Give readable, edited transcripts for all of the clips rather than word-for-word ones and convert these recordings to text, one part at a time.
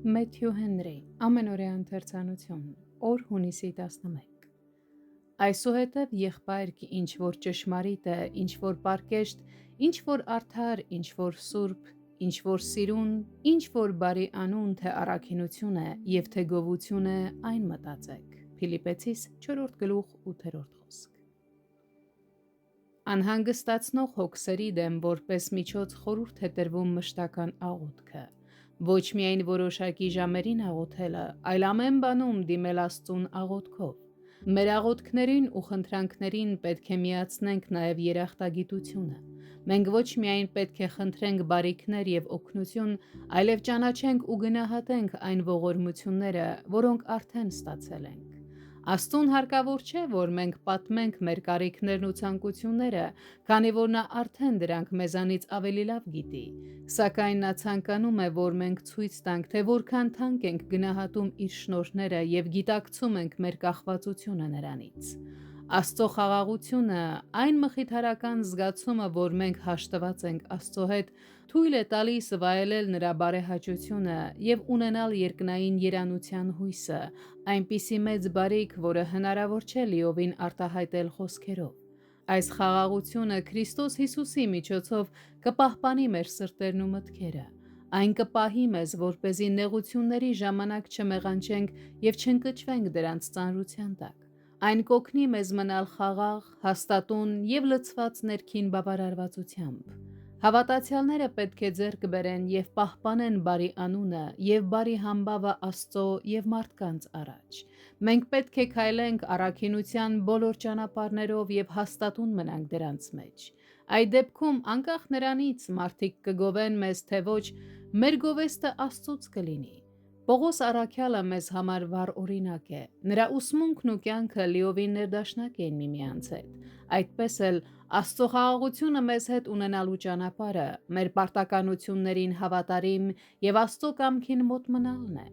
Մեթյու Հենրի, ամենօրյա ընթերցանություն, օր հունիսի 11։ Այսուհետև եղբայրք ինչ որ ճշմարիտ է, ինչ որ պարկեշտ, ինչ որ արդար, ինչ որ սուրբ, ինչ որ սիրուն, ինչ որ բարի անուն, թե առաքինություն է և թե գովություն է, այն մտածեք։ Փիլիպպեցիս 4:8 Անհանգստացնող հոգսերի դեմ որպես միջոց խորհուրդ է տրվում մշտական աղոթքը։ Ոչ միայն որոշակի ժամերին աղոթելը, այլ ամեն բանում դիմել Աստծուն աղոթքով։ Մեր աղոթքներին ու խնդրանքներին պետք է միացնենք նաև երախտագիտությունը։ Մենք ոչ միայն պետք է խնդրենք բարիքներ և օգնություն, այլև ճանաչենք ու գնահատենք այն ողորմությունները, որոնք արդեն ստացել ենք։ Աստծուն հարկավոր չէ, որ մենք պատմենք մեր կարիքներն ու ցանկությունները, քանի որ նա արդեն դրանք մեզանից ավելի լավ գիտի, սակայն նա ցանկանում է, որ մենք ցույց տանք, թե որքան թանկ ենք գնահատում իր շնորհները և գիտակցում ենք մեր կախվածությունը նրանից։ Աստծո խաղաղությունը, այն մխիթարական զգացումը, որ մենք հաշտված ենք Աստծո հետ, թույլ է տալիս վայելել նրա բարեհաճությունը և ունենալ երկնային երանության հույսը, այնպիսի մեծ բարիք, որը հնարավոր չէ լիովին արտահայտել խոսքերով։ Այս խաղաղությունը Քրիստոս Հիսուսի միջոցով կպահպանի մեր սրտերն ու մտքերը։ Այն կպահի մեզ, որպեսզի նեղությունների ժամանակ չմեղանչենք և չընկճվենք դրանց ծանրության տակ։ Այն կօգնի մեզ մնալ խաղաղ, հաստատուն և լցված ներքին բավարարվածությամբ։ Հավատացյալները պետք է ձեռք բերեն և պահպանեն բարի անունը և բարի համբավը Աստծո և մարդկանց առաջ։ Մենք պետք է քայլենք առաքինության բոլոր ճանապարհներով և հաստատուն մնանք դրանց մեջ։ Այդ դեպքում, անկախ նրանից մարդիկ կգովեն մեզ, թե ոչ, մեր գովեստը Աստծուց կլինի։ Պողոս առաքյալը մեզ համար վառ օրինակ է։ Նրա ուսմունքն ու կյանքը լիովին ներդաշնակ են միմյանց հետ։ Այդպես էլ Աստծո խաղաղությունը մեզ հետ ունենալու ճանապարհը մեր պարտականություններին հավատարիմ և Աստծո կամքին մոտ մնալն է։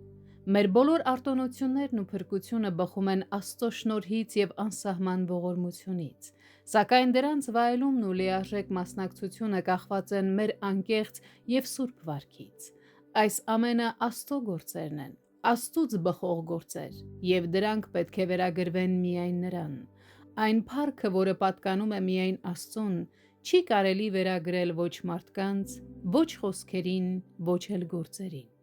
Մեր բոլոր արտոնություններն ու փրկությունը բխում են Աստծո շնորհից և անսահման ողորմությունից, սակայն դրանց վայելումն ու լիարժեք մասնակցությունը կախված են մեր անկեղծ և սուրբ վարքից։ Այս ամենը Աստծո գործերն են, Աստծուց բխող գործեր, և դրանք պետք է վերագրվեն միայն նրան։ Այն փառքը, որը պատկանում է միայն Աստծուն, չի կարելի վերագրել ոչ մարդկանց, ոչ խոսքերին, ոչ էլ գործերին։